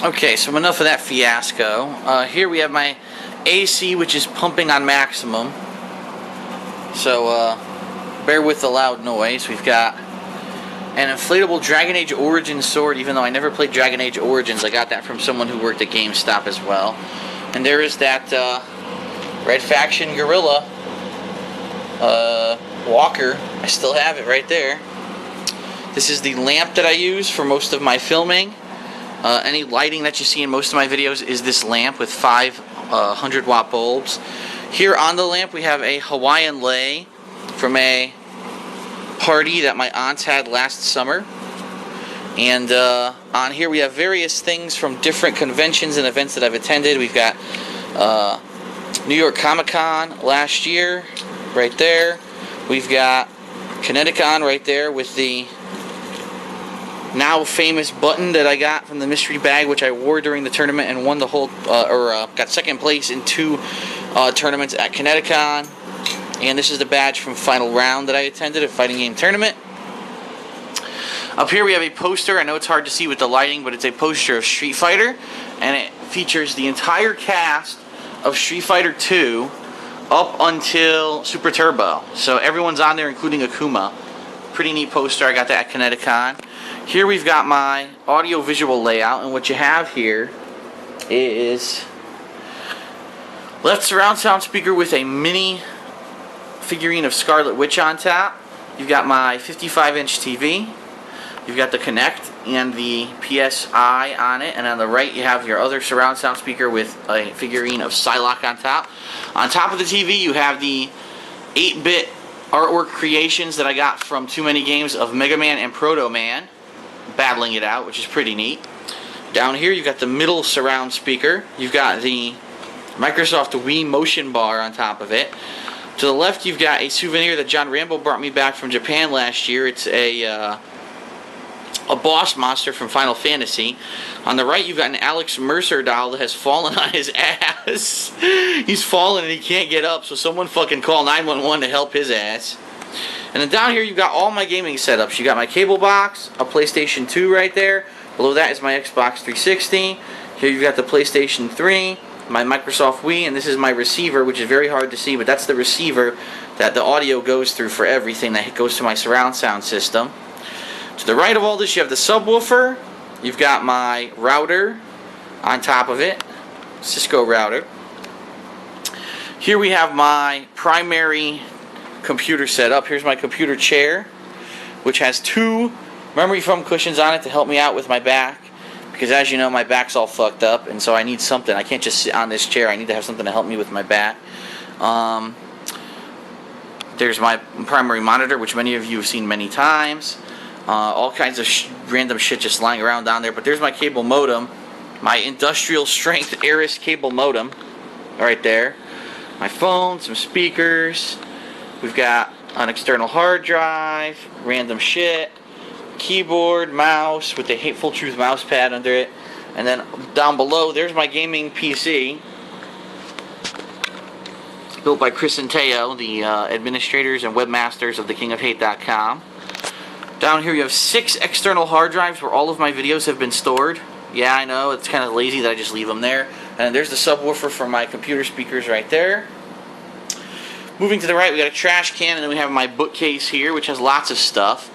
Okay, so enough of that fiasco. Here we have my AC, which is pumping on maximum. So bear with the loud noise. We've got an inflatable Dragon Age Origins sword, even though I never played Dragon Age Origins. I got that from someone who worked at GameStop as well. And there is that Red Faction Gorilla walker. I still have it right there. This is the lamp that I use for most of my filming. Any lighting that you see in most of my videos is this lamp with 500 watt bulbs. Here on the lamp we have a Hawaiian lei from a party that my aunts had last summer. And on here we have various things from different conventions and events that I've attended. We've got New York Comic Con last year right there. We've got Kineticon right there with the now famous button that I got from the mystery bag, which I wore during the tournament and won the whole, got second place in 2 tournaments at Kineticon. And this is the badge from Final Round that I attended, a fighting game tournament. Up here we have a poster. I know it's hard to see with the lighting, but it's a poster of Street Fighter, and it features the entire cast of Street Fighter 2 up until Super Turbo. So everyone's on there, including Akuma. Pretty neat poster. I got that at Kineticon. Here we've got my audio-visual layout, and what you have here is left surround sound speaker with a mini figurine of Scarlet Witch on top. You've got my 55-inch TV. You've got the Kinect and the PSI on it, and on the right you have your other surround sound speaker with a figurine of Psylocke on top. On top of the TV you have the 8-bit artwork creations that I got from Too Many Games of Mega Man and Proto Man, battling it out, which is pretty neat. Down here you've got the middle surround speaker. You've got the Microsoft Wii motion bar on top of it. To the left you've got a souvenir that John Rambo brought me back from Japan last year. It's a boss monster from Final Fantasy. On the right you've got an Alex Mercer doll that has fallen on his ass. He's fallen and he can't get up, so someone fucking call 911 to help his ass. And then down here you've got all my gaming setups. You got my cable box, a PlayStation 2 right there. Below that is my Xbox 360. Here you've got the PlayStation 3, my Microsoft Wii, and this is my receiver, which is very hard to see, but that's the receiver that the audio goes through for everything that goes to my surround sound system. To the right of all this you have the subwoofer. You've got my router on top of it, Cisco router. Here we have my primary computer setup. Here's my computer chair, which has 2 memory foam cushions on it to help me out with my back, because as you know my back's all fucked up, and so I need something. I can't just sit on this chair. I need to have something to help me with my back. There's my primary monitor, which many of you have seen many times. All kinds of random shit just lying around down there. But there's my cable modem, my industrial strength Aris cable modem right there. My phone, some speakers. We've got an external hard drive, random shit, keyboard, mouse with the Hateful Truth mouse pad under it. And then down below there's my gaming PC, built by Chris and Teo, the administrators and webmasters of thekingofhate.com. Down here you have 6 external hard drives where all of my videos have been stored. Yeah, I know, it's kind of lazy that I just leave them there. And there's the subwoofer for my computer speakers right there. Moving to the right, we got a trash can, and then we have my bookcase here, which has lots of stuff.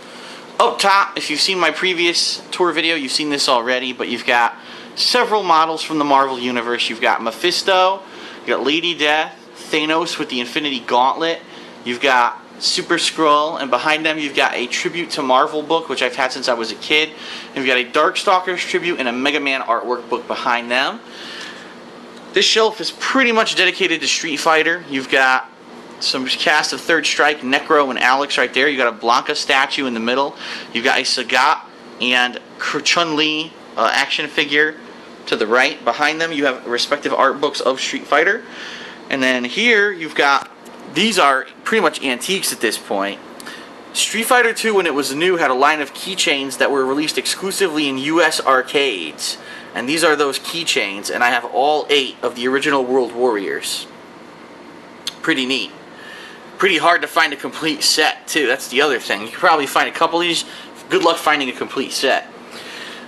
Up top, if you've seen my previous tour video, you've seen this already, but you've got several models from the Marvel Universe. You've got Mephisto, you've got Lady Death, Thanos with the Infinity Gauntlet, you've got Super Skrull, and behind them you've got a Tribute to Marvel book, which I've had since I was a kid. And you've got a Darkstalkers tribute and a Mega Man artwork book behind them. This shelf is pretty much dedicated to Street Fighter. You've got some cast of Third Strike, Necro, and Alex right there. You've got a Blanca statue in the middle. You've got a Sagat and Chun-Li action figure to the right. Behind them you have respective art books of Street Fighter. And then here you've got, these are pretty much antiques at this point. Street Fighter 2, when it was new, had a line of keychains that were released exclusively in US arcades. And these are those keychains, and I have all 8 of the original World Warriors. Pretty neat. Pretty hard to find a complete set, too. That's the other thing. You can probably find a couple of these. Good luck finding a complete set.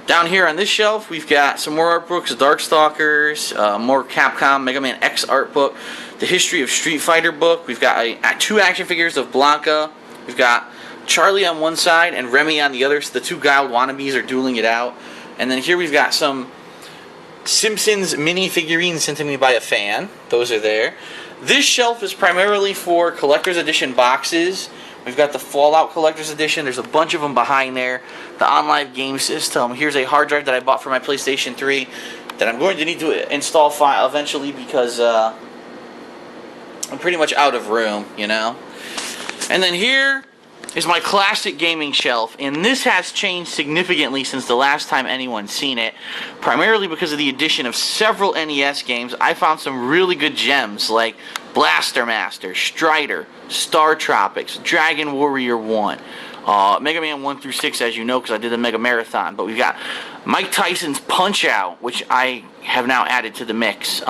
Down here on this shelf, we've got some more art books, Darkstalkers, more Capcom Mega Man X art book, the History of Street Fighter book. We've got 2 action figures of Blanca. We've got Charlie on one side and Remy on the other, so the 2 Guile wannabes are dueling it out. And then here we've got some Simpsons mini figurines sent to me by a fan. Those are there. This shelf is primarily for collector's edition boxes. We've got the Fallout collector's edition. There's a bunch of them behind there. The OnLive game system. Here's a hard drive that I bought for my PlayStation 3 that I'm going to need to install file eventually because I'm pretty much out of room, you know. And then here is my classic gaming shelf, and this has changed significantly since the last time anyone's seen it, primarily because of the addition of several NES games. I found some really good gems like Blaster Master, Strider, Star Tropics, Dragon Warrior 1, Mega Man 1 through 6, as you know, because I did the Mega Marathon. But we've got Mike Tyson's Punch-Out, which I have now added to the mix.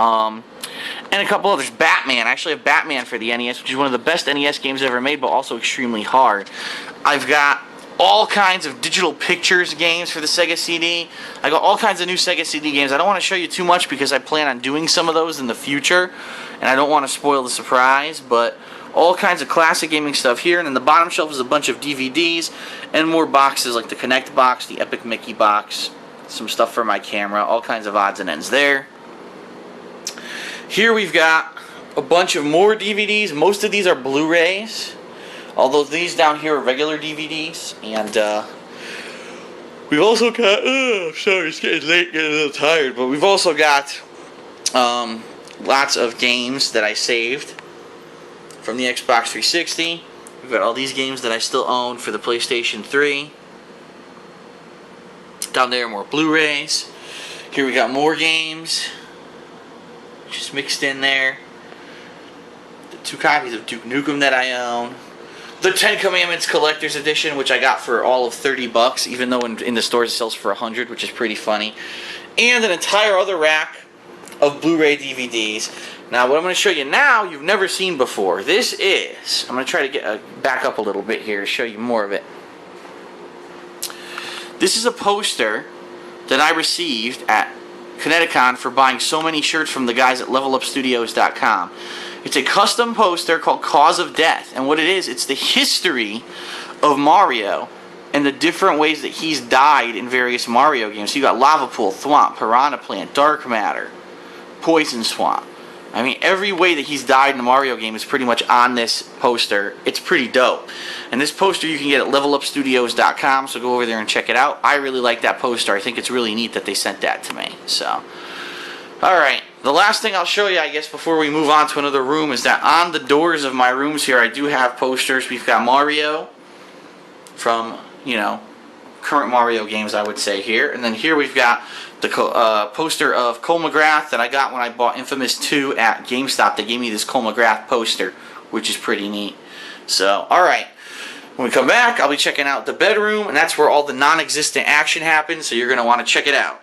And a couple others. Batman. I actually have Batman for the NES, which is one of the best NES games ever made, but also extremely hard. I've got all kinds of digital pictures games for the Sega CD. I got all kinds of new Sega CD games. I don't want to show you too much because I plan on doing some of those in the future, and I don't want to spoil the surprise, but all kinds of classic gaming stuff here. And then the bottom shelf is a bunch of DVDs and more boxes like the Connect box, the Epic Mickey box, some stuff for my camera, all kinds of odds and ends there. Here we've got a bunch of more DVDs. Most of these are Blu-rays, although these down here are regular DVDs. And we've also got, sorry, it's getting late, getting a little tired, but we've also got lots of games that I saved from the Xbox 360. We've got all these games that I still own for the PlayStation 3. Down there, more Blu-rays. Here we got more games just mixed in there. The 2 copies of Duke Nukem that I own. The 10 Commandments Collector's Edition, which I got for all of $30, even though in the stores it sells for $100, which is pretty funny. And an entire other rack of Blu-ray DVDs. Now, what I'm going to show you now, you've never seen before. This is, I'm going to try to get back up a little bit here to show you more of it. This is a poster that I received at Kineticon for buying so many shirts from the guys at levelupstudios.com. It's a custom poster called Cause of Death, and what it is, it's the history of Mario and the different ways that he's died in various Mario games. So you got Lava Pool, Thwomp, Piranha Plant, Dark Matter, Poison Swamp. I mean, every way that he's died in the Mario game is pretty much on this poster. It's pretty dope. And this poster you can get at levelupstudios.com, so go over there and check it out. I really like that poster. I think it's really neat that they sent that to me. So, alright. The last thing I'll show you, I guess, before we move on to another room is that on the doors of my rooms here, I do have posters. We've got Mario from, you know, current Mario games, I would say here. And then here we've got the poster of Cole McGrath that I got when I bought Infamous 2 at GameStop. They gave me this Cole McGrath poster, which is pretty neat. So, alright. When we come back, I'll be checking out the bedroom, and that's where all the non-existent action happens, so you're going to want to check it out.